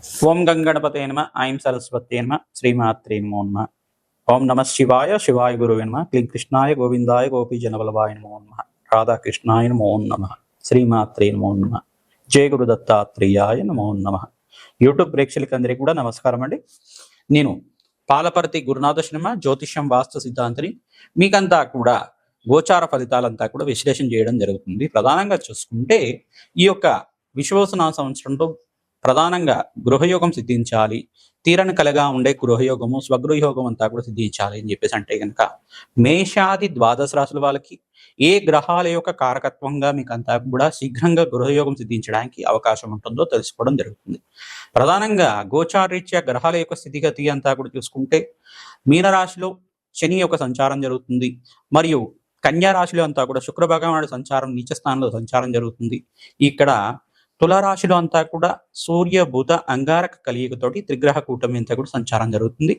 ఓం గంగణపతే నమ ఐం సరస్వతే నమ శ్రీమాత్రే నమో నమ. ఓం నమ శివాయ శివాయ గురువే నమ. క్లీం కృష్ణాయ గోవిందాయ గోపీజనవల్లభాయ నమో నమ. రాధాకృష్ణాయ నమో నమ. శ్రీమాత్రే నమో నమ. జయ గురు దత్తాత్రేయాయ నమో నమ. యూట్యూబ్ ప్రేక్షకులందరికీ కూడా నమస్కారం అండి. నేను పాలపర్తి గురునాథ శర్మ, జ్యోతిష్యం వాస్తు సిద్ధాంతిని. మీకంతా కూడా గోచార ఫలితాలంతా కూడా విశ్లేషణ చేయడం జరుగుతుంది. ప్రధానంగా చూసుకుంటే ఈ యొక్క విశ్వవసన సంవత్సరంలో ప్రధానంగా గృహయోగం సిద్ధించాలి, తీరని కలగా ఉండే గృహయోగము, స్వగృహయోగం అంతా కూడా సిద్ధించాలి అని చెప్పేసి అంటే కనుక మేషాది ద్వాదశ రాశుల వాళ్ళకి ఏ గ్రహాల యొక్క కారకత్వంగా మీకు అంతా కూడా శీఘ్రంగా గృహయోగం సిద్ధించడానికి అవకాశం ఉంటుందో తెలుసుకోవడం జరుగుతుంది. ప్రధానంగా గోచారీత్యా గ్రహాల యొక్క స్థితిగతి అంతా కూడా చూసుకుంటే మీనరాశిలో శని యొక్క సంచారం జరుగుతుంది, మరియు కన్యా రాశిలో అంతా కూడా శుక్ర భగవానుడి సంచారం నీచ స్థానంలో సంచారం జరుగుతుంది. ఇక్కడ తులారాశిలో అంతా కూడా సూర్య బుధ అంగారక కలియుగతోటి త్రిగ్రహ కూటమి అంతా కూడా సంచారం జరుగుతుంది.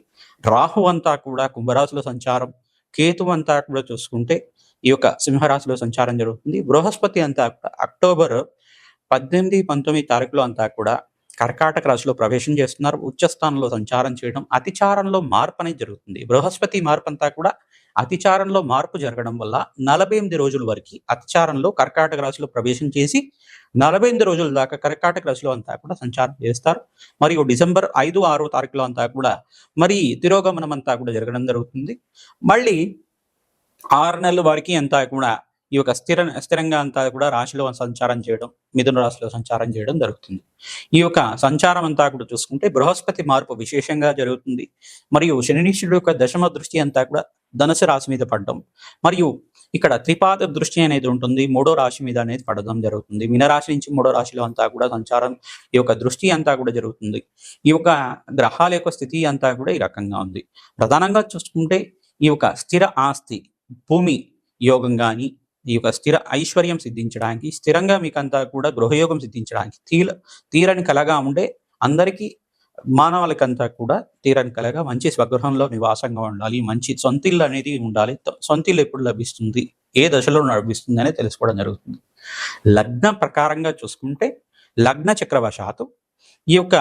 రాహు అంతా కూడా కుంభరాశిలో సంచారం, కేతు అంతా కూడా చూసుకుంటే ఈ యొక్క సింహరాశిలో సంచారం జరుగుతుంది. బృహస్పతి అంతా కూడా అక్టోబర్ 18, 19 తారీఖులో అంతా కూడా కర్కాటక రాశిలో ప్రవేశం చేస్తున్నారు. ఉచ్చస్థానంలో సంచారం చేయడం, అతిచారంలో మార్పు అనేది జరుగుతుంది. బృహస్పతి మార్పు అంతా కూడా అతిచారంలో మార్పు జరగడం వల్ల 48 రోజుల వరకు అతిచారంలో కర్కాటక రాశిలో ప్రవేశం చేసి 48 రోజుల దాకా కర్కాటక రాశిలో అంతా కూడా సంచారం చేస్తారు. మరియు డిసెంబర్ 5, 6 తారీఖులో అంతా కూడా మరి తిరోగమనం అంతా కూడా జరగడం జరుగుతుంది. మళ్ళీ 6 నెలల వరకు అంతా కూడా ఈ యొక్క స్థిరంగా అంతా కూడా రాశిలో సంచారం చేయడం, మిథున రాశిలో సంచారం చేయడం జరుగుతుంది. ఈ యొక్క సంచారం అంతా కూడా చూసుకుంటే బృహస్పతి మార్పు విశేషంగా జరుగుతుంది. మరియు శనిశ్వరుడు యొక్క దశమ దృష్టి అంతా కూడా ధనుసు రాశి మీద పడడం, మరియు ఇక్కడ త్రిపాద దృష్టి అనేది ఉంటుంది, 3వ రాశి మీద అనేది పడడం జరుగుతుంది. మీనరాశి నుంచి 3వ రాశిలో అంతా కూడా సంచారం, ఈ యొక్క దృష్టి అంతా కూడా జరుగుతుంది. ఈ యొక్క గ్రహాల యొక్క స్థితి అంతా కూడా ఈ రకంగా ఉంది. ప్రధానంగా చూసుకుంటే ఈ యొక్క స్థిర ఆస్తి, భూమి యోగం కానీ, ఈ యొక్క స్థిర ఐశ్వర్యం సిద్ధించడానికి, స్థిరంగా మీకంతా కూడా గృహయోగం సిద్ధించడానికి, తీరని కలగా ఉండే అందరికీ మానవులకంతా కూడా తీరని కలగా మంచి స్వగృహంలో నివాసంగా ఉండాలి, మంచి సొంతిల్లు అనేది ఉండాలి. సొంతిల్లు ఎప్పుడు లభిస్తుంది, ఏ దశలో లభిస్తుంది అనేది తెలుసుకోవడం జరుగుతుంది. లగ్న ప్రకారంగా చూసుకుంటే లగ్న చక్రవశాత్తు ఈ యొక్క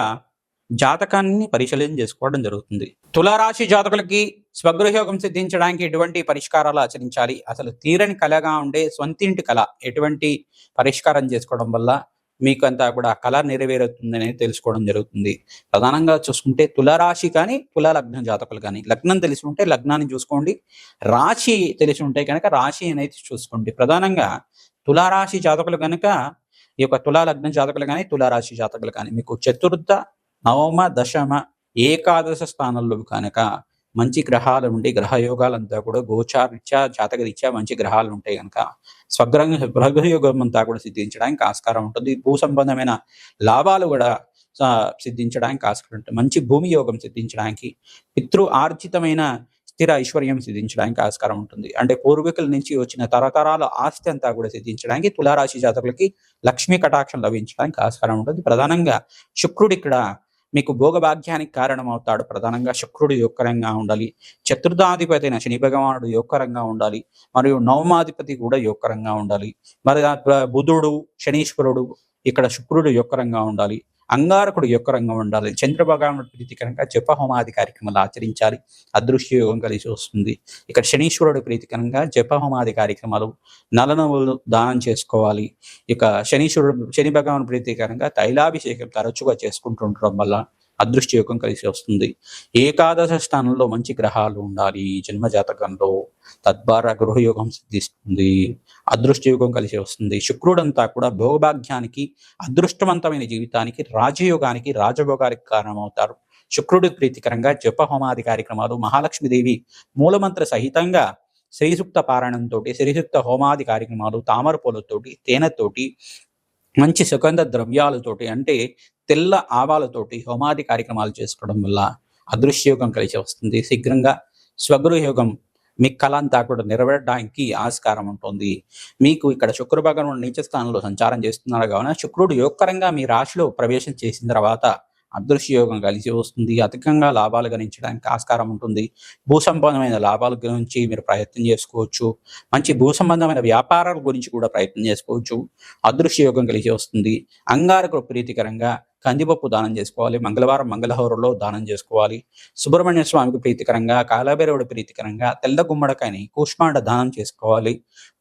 జాతకాన్ని పరిశీలన చేసుకోవడం జరుగుతుంది. తులారాశి జాతకులకి స్వగృహయోగం సిద్ధించడానికి ఎటువంటి పరిష్కారాలు ఆచరించాలి, అసలు తీరని కళగా ఉండే సొంతింటి కళ ఎటువంటి పరిష్కారం చేసుకోవడం వల్ల మీకు అంతా కూడా కళ నెరవేరుతుంది అనేది తెలుసుకోవడం జరుగుతుంది. ప్రధానంగా చూసుకుంటే తులారాశి కానీ తులా లగ్న జాతకులు కానీ, లగ్నం తెలిసి ఉంటే లగ్నాన్ని చూసుకోండి, రాశి తెలిసి ఉంటే కనుక రాశి అనేది చూసుకోండి. ప్రధానంగా తులారాశి జాతకులు కనుక ఈ యొక్క తులా లగ్న జాతకులు కానీ తులారాశి జాతకులు కానీ మీకు చతుర్థ, నవమ, దశమ, ఏకాదశ స్థానంలో కనుక మంచి గ్రహాలు ఉండి, గ్రహయోగాలంతా కూడా గోచారీత్యా జాతకరీత్యా మంచి గ్రహాలు ఉంటాయి కనుక స్వగృహయోగం అంతా కూడా సిద్ధించడానికి ఆస్కారం ఉంటుంది. భూ సంబంధమైన లాభాలు కూడా సిద్ధించడానికి ఆస్కారం ఉంటుంది. మంచి భూమి యోగం సిద్ధించడానికి, పితృ ఆర్జితమైన స్థిర ఐశ్వర్యం సిద్ధించడానికి ఆస్కారం ఉంటుంది. అంటే పూర్వీకుల నుంచి వచ్చిన తరతరాల ఆస్తి అంతా కూడా సిద్ధించడానికి తులారాశి జాతకులకి లక్ష్మీ కటాక్షం లభించడానికి ఆస్కారం ఉంటుంది. ప్రధానంగా శుక్రుడు ఇక్కడ మీకు భోగభాగ్యానికి కారణమవుతాడు. ప్రధానంగా శుక్రుడు యొక్కరంగా ఉండాలి, చతుర్థాధిపతి అయిన శని భగవానుడు యొక్కరంగా ఉండాలి, మరియు నవమాధిపతి కూడా యొక్కరంగా ఉండాలి. మరి బుధుడు, శనీశ్వరుడు, ఇక్కడ శుక్రుడు యొక్కరంగా ఉండాలి, అంగారకుడు యొక్కరంగా ఉండాలి. చంద్రభగవానుడి ప్రీతికరంగా జప హోమాది కార్యక్రమాలు ఆచరించాలి, అదృశ్య యోగం కలిసి వస్తుంది. ఇక్కడ శనీశ్వరుడు ప్రీతికరంగా జప హోమాది కార్యక్రమాలు, నలనవులు దానం చేసుకోవాలి. ఇక శని భగవాన్ ప్రీతికరంగా తైలాభిషేకం తరచుగా చేసుకుంటుండడం వల్ల అదృష్ట యోగం కలిసి వస్తుంది. ఏకాదశ స్థానంలో మంచి గ్రహాలు ఉండాలి జన్మ జాతకంలో, తద్వారా గృహయోగం సిద్ధిస్తుంది, అదృష్ట యోగం కలిసి వస్తుంది. శుక్రుడంతా కూడా భోగభాగ్యానికి, అదృష్టవంతమైన జీవితానికి, రాజయోగానికి, రాజభోగానికి కారణమవుతారు. శుక్రుడి ప్రీతికరంగా జప హోమాది కార్యక్రమాలు, మహాలక్ష్మీదేవి మూలమంత్ర సహితంగా శ్రీసూక్త పారాయణంతో, శ్రీసూక్త హోమాది కార్యక్రమాలు, తామర పూలతోటి, తేనెతోటి, మంచి సుగంధ ద్రవ్యాలతోటి, అంటే తెల్ల ఆవాలతోటి హోమాది కార్యక్రమాలు చేసుకోవడం వల్ల అదృశ్యయోగం కలిసి వస్తుంది. శీఘ్రంగా స్వగృహయోగం మీ కళ అంతా కూడా నెరవేరడానికి ఆస్కారం ఉంటుంది. మీకు ఇక్కడ శుక్ర భగవానుడు నీచ స్థానంలో సంచారం చేస్తున్నారు కావున శుక్రుడు యోగకరంగా మీ రాశిలో ప్రవేశం చేసిన తర్వాత అదృశ్యయోగం కలిసి వస్తుంది. అధికంగా లాభాలు గణించడానికి ఆస్కారం ఉంటుంది. భూ సంబంధమైన లాభాల గురించి మీరు ప్రయత్నం చేసుకోవచ్చు. మంచి భూ సంబంధమైన వ్యాపారాల గురించి కూడా ప్రయత్నం చేసుకోవచ్చు. అదృశ్యయోగం కలిసి వస్తుంది. అంగారక ప్రీతికరంగా కందిపప్పు దానం చేసుకోవాలి. మంగళవారం మంగళహోరలో దానం చేసుకోవాలి. సుబ్రహ్మణ్య స్వామికి ప్రీతికరంగా, కాలభైరవుడి ప్రీతికరంగా తెల్ల గుమ్మడికాయని కూష్మాండ దానం చేసుకోవాలి.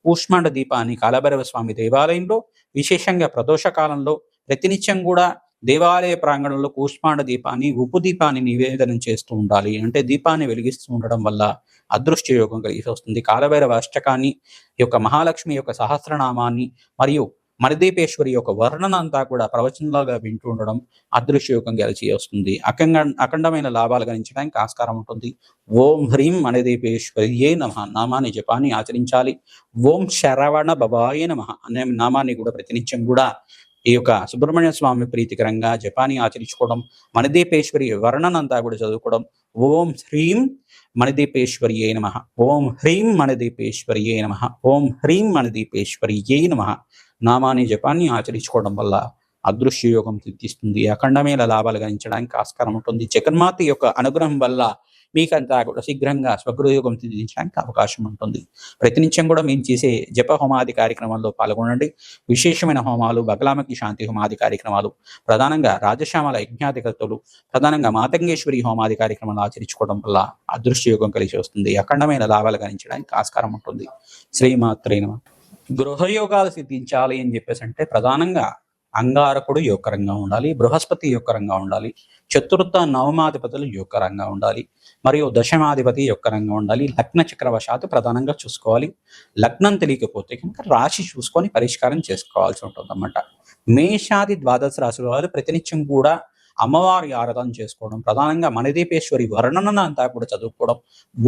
కూష్మాండ దీపాన్ని కాలభైరవ స్వామి దేవాలయంలో విశేషంగా ప్రదోష కాలంలో ప్రతినిత్యం కూడా దేవాలయ ప్రాంగణంలో కూష్మాండ దీపాన్ని, ఉప్పు దీపాన్ని నివేదనం చేస్తూ ఉండాలి. అంటే దీపాన్ని వెలిగిస్తూ ఉండడం వల్ల అదృష్ట యోగం కలిగి వస్తుంది. కాలభైరవ అష్టకాన్ని, ఈ యొక్క మహాలక్ష్మి యొక్క సహస్రనామాన్ని మరియు మణిదీపేశ్వరి యొక్క వర్ణన అంతా కూడా ప్రవచనలాగా వింటూ ఉండడం అదృష్ట యోగం కలిసి వస్తుంది. అఖండమైన లాభాలు గణించడానికి ఆస్కారం ఉంటుంది. ఓం హ్రీం మణిదీపేశ్వరియే నమః నామాన్ని జపాన్ని ఆచరించాలి. ఓం శరవణ భవాయ నమః అనే నామాన్ని కూడా ప్రతినిత్యం కూడా ఈ యొక్క సుబ్రహ్మణ్య స్వామి ప్రీతికరంగా జపాన్ని ఆచరించుకోవడం, మణిదీపేశ్వరి వర్ణనంతా కూడా చదువుకోవడం. ఓం హ్రీం మణిదీపేశ్వరియే నమః, ఓం హ్రీం మణిదీపేశ్వరియే నమః, ఓం హ్రీం మణిదీపేశ్వరియే నమః నామాన్ని జపాన్ని ఆచరించుకోవడం వల్ల అదృశ్య యోగం సిద్ధిస్తుంది. అఖండమైన లాభాలు గణించడానికి ఆస్కారం ఉంటుంది. జగన్మాత యొక్క అనుగ్రహం వల్ల మీకంతా కూడా శీఘ్రంగా స్వగృహయోగం సిద్ధించడానికి అవకాశం ఉంటుంది. ప్రతినిత్యం కూడా మేము చేసే జప హోమాది కార్యక్రమాల్లో పాల్గొనండి. విశేషమైన హోమాలు, బగలామకి శాంతి హోమాది కార్యక్రమాలు, ప్రధానంగా రాజశ్యామల యజ్ఞాధికతులు, ప్రధానంగా మాతంగేశ్వరి హోమాది కార్యక్రమాలు ఆచరించుకోవడం వల్ల అదృష్ట యోగం కలిసి వస్తుంది. అఖండమైన లాభాలు గణించడానికి ఆస్కారం ఉంటుంది. శ్రీమాత్రే నమః. గృహయోగాలు సిద్ధించాలి అని చెప్పేసి అంటే ప్రధానంగా అంగారకుడు యోగకరంగా ఉండాలి, బృహస్పతి యోగకరంగా ఉండాలి, చతుర్థ నవమాధిపతులు యోగకరంగా ఉండాలి, మరియు దశమాధిపతి యోగకరంగా ఉండాలి. లగ్న చక్రవశాత్తు ప్రధానంగా చూసుకోవాలి. లగ్నం తెలియకపోతే కనుక రాశి చూసుకొని పరిష్కారం చేసుకోవాల్సి ఉంటుంది అన్నమాట. మేషాది ద్వాదశ రాశుల వారు ప్రతినిత్యం కూడా అమ్మవారి ఆరాధన చేసుకోవడం, ప్రధానంగా మణిదీపేశ్వరి వర్ణన అంతా కూడా చదువుకోవడం.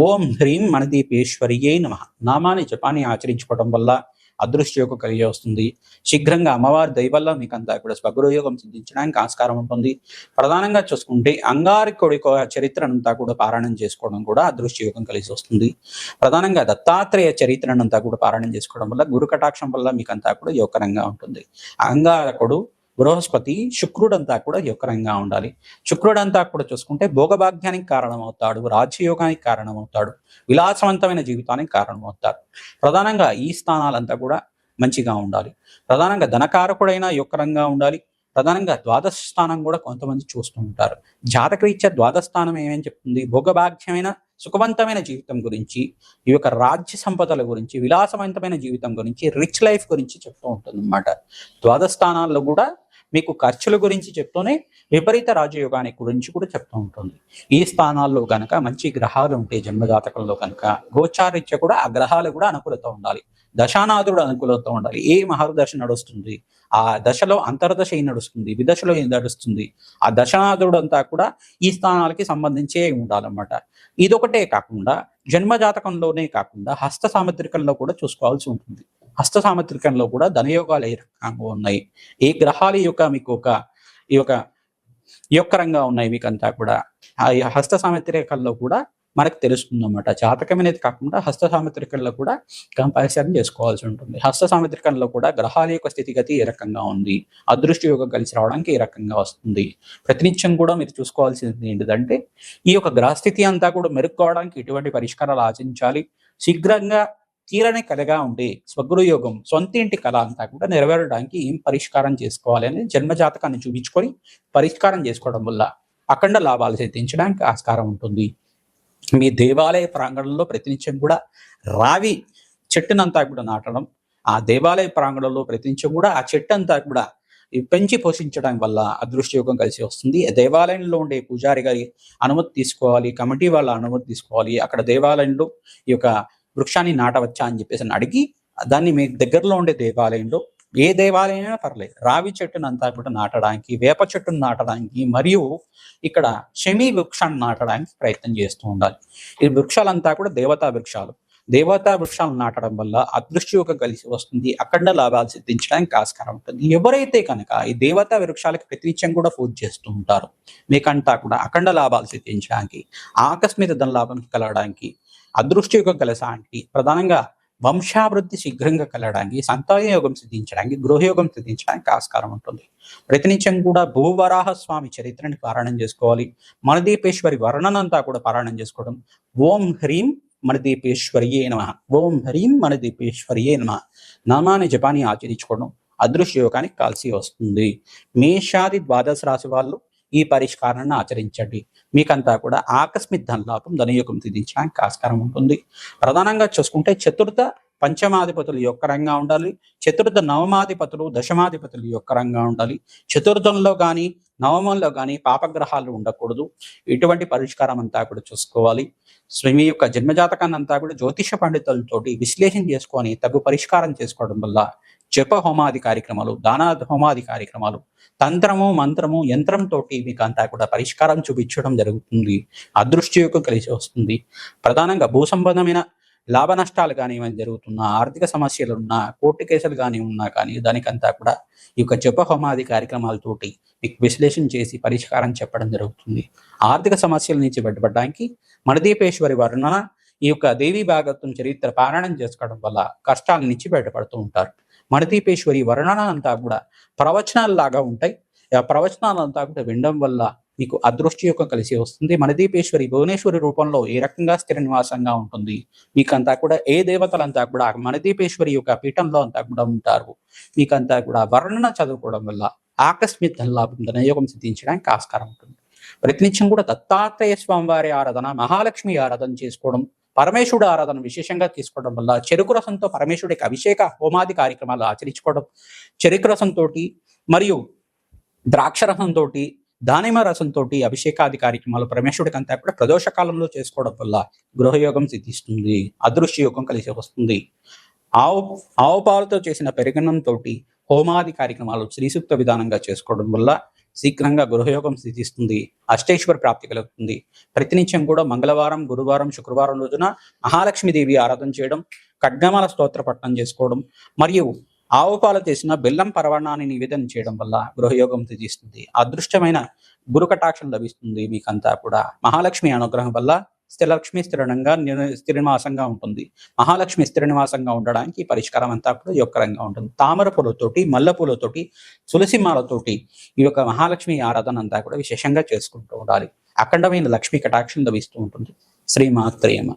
ఓం హ్రీం మణిదీపేశ్వరియే నమః నామాన్ని జపాన్ని ఆచరించుకోవడం వల్ల అదృష్ట యోగం కలిగి వస్తుంది. శీఘ్రంగా అమ్మవారి దయ వల్ల మీకు అంతా కూడా స్వగృహయోగం సిద్ధించడానికి ఆస్కారం ఉంటుంది. ప్రధానంగా చూసుకుంటే అంగారకుడి చరిత్రనంతా కూడా పారాయణం చేసుకోవడం కూడా అదృష్ట యోగం కలిసి వస్తుంది. ప్రధానంగా దత్తాత్రేయ చరిత్రనంతా కూడా పారాయణం చేసుకోవడం వల్ల గురు కటాక్షం వల్ల మీకు అంతా కూడా యోగకరంగా ఉంటుంది. అంగారకుడు, బృహస్పతి, శుక్రుడంతా కూడా యోగకరంగా ఉండాలి. శుక్రుడంతా కూడా చూసుకుంటే భోగభాగ్యానికి కారణమవుతాడు, రాజ్యయోగానికి కారణమవుతాడు, విలాసవంతమైన జీవితానికి కారణమవుతాడు. ప్రధానంగా ఈ స్థానాలంతా కూడా మంచిగా ఉండాలి. ప్రధానంగా ధనకారకుడైన యోగకరంగా ఉండాలి. ప్రధానంగా ద్వాదశ స్థానం కూడా కొంతమంది చూస్తూ ఉంటారు. జాతకరీత్యా ద్వాదశ స్థానం ఏమని చెప్తుంది? భోగభాగ్యమైన సుఖవంతమైన జీవితం గురించి, ఈ యొక్క రాజ్య సంపదల గురించి, విలాసవంతమైన జీవితం గురించి, రిచ్ లైఫ్ గురించి చెప్తూ ఉంటుంది అన్నమాట. ద్వాదశ స్థానాల్లో కూడా మీకు ఖర్చుల గురించి చెప్తూనే విపరీత రాజయోగానికి గురించి కూడా చెప్తూ ఉంటుంది. ఈ స్థానాల్లో కనుక మంచి గ్రహాలు ఉంటే జన్మజాతకంలో కనుక గోచారీత్య కూడా ఆ గ్రహాలు కూడా అనుకూలత ఉండాలి. దశానాథుడు అనుకూలత ఉండాలి. ఏ మహర్దశ నడుస్తుంది, ఆ దశలో అంతర్దశ ఏం నడుస్తుంది, విదశలో ఏం నడుస్తుంది, ఆ దశనాథుడు అంతా కూడా ఈ స్థానాలకి సంబంధించే ఉండాలన్నమాట. ఇదొకటే కాకుండా జన్మజాతకంలోనే కాకుండా హస్త సాముద్రికంలో కూడా చూసుకోవాల్సి ఉంటుంది. హస్త సాముద్రికంలో కూడా ధనయోగాలు ఏ రకంగా ఉన్నాయి, ఏ గ్రహాల యొక్క మీకు ఈ యొక్క యోగకరంగా ఉన్నాయి మీకంతా కూడా ఆ హస్త సాముద్రికల్లో కూడా మనకు తెలుస్తుంది అన్నమాట. జాతకం అనేది కాకుండా హస్త సాముద్రికంలో కూడా కంపారిజన్ చేసుకోవాల్సి ఉంటుంది. హస్త సాముద్రికంలో కూడా గ్రహాల యొక్క స్థితిగతి ఏ రకంగా ఉంది, అదృష్ట యోగం కలిసి రావడానికి ఏ రకంగా వస్తుంది, ప్రతినిత్యం కూడా మీరు చూసుకోవాల్సింది ఏంటిదంటే ఈ యొక్క గ్రహస్థితి అంతా కూడా మెరుక్కోవడానికి ఎటువంటి పరిష్కారాలు ఆచరించాలి, శీఘ్రంగా తీరని కలగా ఉండే స్వగృహయోగం సొంత ఇంటి కళ అంతా కూడా నెరవేరడానికి ఏం పరిష్కారం చేసుకోవాలి అనేది జన్మజాతకాన్ని చూపించుకొని పరిష్కారం చేసుకోవడం వల్ల అఖండ లాభాలు సిద్ధించడానికి ఆస్కారం ఉంటుంది. మీ దేవాలయ ప్రాంగణంలో ప్రతినిత్యం కూడా రావి చెట్టునంతా కూడా నాటడం, ఆ దేవాలయ ప్రాంగణంలో ప్రతినిత్యం కూడా ఆ చెట్టు అంతా కూడా పెంచి పోషించడం వల్ల అదృష్టయోగం కలిసి వస్తుంది. దేవాలయంలో ఉండే పూజారి గారి అనుమతి తీసుకోవాలి, కమిటీ వాళ్ళ అనుమతి తీసుకోవాలి. అక్కడ దేవాలయంలో ఈ యొక్క వృక్షాన్ని నాటవచ్చా అని చెప్పేసి అడిగి దాన్ని మీ దగ్గరలో ఉండే దేవాలయంలో, ఏ దేవాలయమైనా పర్లేదు, రావి చెట్టును అంతా కూడా నాటడానికి, వేప చెట్టును నాటడానికి, మరియు ఇక్కడ శమీ వృక్షాన్ని నాటడానికి ప్రయత్నం చేస్తూ ఉండాలి. ఈ వృక్షాలంతా కూడా దేవతా వృక్షాలు. దేవతా వృక్షాలను నాటడం వల్ల అదృష్టయోగం కలిసి వస్తుంది. అఖండ లాభాలు సిద్ధించడానికి ఆస్కారం ఉంటుంది. ఎవరైతే కనుక ఈ దేవతా వృక్షాలకు ప్రతినిత్యం కూడా పూజ చేస్తూ ఉంటారో మీకంతా కూడా అఖండ లాభాలు సిద్ధించడానికి, ఆకస్మిక ధన లాభం కలగడానికి, అదృష్టయోగం కలగడానికి, ప్రధానంగా వంశాభివృద్ధి శీఘ్రంగా కలగడానికి, సంతాన యోగం సిద్ధించడానికి, గృహయోగం సిద్ధించడానికి ఆస్కారం ఉంటుంది. ప్రతినిత్యం కూడా భూవరాహ స్వామి చరిత్రని పారాయణం చేసుకోవాలి. మణిదీపేశ్వరి వర్ణనంతా కూడా పారాయణం చేసుకోవడం. ఓం హ్రీం మణిదీపేశ్వరియే నమః, ఓం హ్రీం మణిదీపేశ్వరియే నమః నామాన్ని జపాన్ని ఆచరించుకోవడం. అదృశ్య యోగానికి కలిసి వస్తుంది. మేషాది ద్వాదశ రాశి వాళ్ళు ఈ పరిష్కారాన్ని ఆచరించండి. మీకంతా కూడా ఆకస్మిక ధనలాభం, ధనయోగం సిద్ధించడానికి ఆస్కారం ఉంటుంది. ప్రధానంగా చూసుకుంటే చతుర్థ పంచమాధిపతులు యొక్కరంగా ఉండాలి. చతుర్థ నవమాధిపతులు దశమాధిపతులు యొక్కరంగా ఉండాలి. చతుర్థంలో కానీ నవమంలో కానీ పాపగ్రహాలు ఉండకూడదు. ఇటువంటి పరిష్కారం అంతా కూడా చూసుకోవాలి. మీ యొక్క జన్మజాతకాన్ని అంతా కూడా జ్యోతిష పండితులతోటి విశ్లేషణ చేసుకొని తగు పరిష్కారం చేసుకోవడం వల్ల జప హోమాది కార్యక్రమాలు, దాన హోమాది కార్యక్రమాలు, తంత్రము మంత్రము యంత్రంతో మీకు అంతా కూడా పరిష్కారం చూపించడం జరుగుతుంది. అదృష్టయోగం కలిసి వస్తుంది. ప్రధానంగా భూ సంబంధమైన లాభ నష్టాలు కానీ ఏమైనా జరుగుతున్నా, ఆర్థిక సమస్యలు ఉన్నా, కోర్టు కేసులు కానీ ఉన్నా కానీ దానికంతా కూడా ఈ యొక్క జప హోమాది కార్యక్రమాలతోటి మీకు విశ్లేషణ చేసి పరిష్కారం చెప్పడం జరుగుతుంది. ఆర్థిక సమస్యల నుంచి బయటపడడానికి మణదీపేశ్వరి వర్ణన, ఈ యొక్క దేవీ భాగవతం చరిత్ర పారాయణం చేసుకోవడం వల్ల కష్టాల నుంచి బయటపడుతూ ఉంటారు. మణదీపేశ్వరి వర్ణన అంతా కూడా ప్రవచనాల్లాగా ఉంటాయి. ఆ ప్రవచనాలంతా కూడా వినడం వల్ల మీకు అదృష్టయోగం కలిసి వస్తుంది. మణదీపేశ్వరి భువనేశ్వరి రూపంలో ఏ రకంగా స్థిర నివాసంగా ఉంటుంది, మీకంతా కూడా ఏ దేవతలంతా కూడా మణదీపేశ్వరి యొక్క పీఠంలో అంతా కూడా ఉంటారు. మీకంతా కూడా వర్ణన చదువుకోవడం వల్ల ఆకస్మిక ధనలాభం, ధనయోగం సిద్ధించడానికి ఆస్కారం ఉంటుంది. ప్రతినిత్యం కూడా దత్తాత్రేయ స్వామి వారి ఆరాధన, మహాలక్ష్మి ఆరాధన చేసుకోవడం, పరమేశ్వరుడు ఆరాధన విశేషంగా తీసుకోవడం వల్ల చెరుకు రసంతో పరమేశ్వరుడికి అభిషేక హోమాది కార్యక్రమాలు ఆచరించుకోవడం, చెరుకు రసంతో మరియు ద్రాక్ష రసంతో, దానిమ్మ రసంతో అభిషేకాది కార్యక్రమాలు పరమేశ్వరుడికి అంతా కూడా ప్రదోష కాలంలో చేసుకోవడం వల్ల గృహయోగం సిద్ధిస్తుంది. అదృశ్య యోగం కలిసి వస్తుంది. ఆవు పాలతో చేసిన పెరుగన్నంతో హోమాది కార్యక్రమాలు శ్రీసూక్త విధానంగా చేసుకోవడం వల్ల శీఘ్రంగా గృహయోగం సిద్ధిస్తుంది. అష్టైశ్వర ప్రాప్తి కలుగుతుంది. ప్రతినిత్యం కూడా మంగళవారం, గురువారం, శుక్రవారం రోజున మహాలక్ష్మీదేవి ఆరాధన చేయడం, ఖడ్గమాల స్తోత్ర పఠనం చేసుకోవడం మరియు ఆవు పాలు చేసిన బెల్లం పరవణాన్ని నివేదన చేయడం వల్ల గృహయోగం సిద్ధిస్తుంది. అదృష్టమైన గురు కటాక్షం లభిస్తుంది. మీకంతా కూడా మహాలక్ష్మి అనుగ్రహం వల్ల స్థిరలక్ష్మి స్థిర నివాసంగా ఉంటుంది. మహాలక్ష్మి స్థిర నివాసంగా ఉండడానికి పరిష్కారం అంతా కూడా యొక్కరంగా ఉంటుంది. తామర పూలతోటి, మల్లె పూలతోటి, తులసి మాలతోటి ఈ యొక్క మహాలక్ష్మి ఆరాధన అంతా కూడా విశేషంగా చేసుకుంటూ ఉండాలి. అఖండమైన లక్ష్మీ కటాక్షం లభిస్తూ ఉంటుంది. శ్రీమాత్రేమ.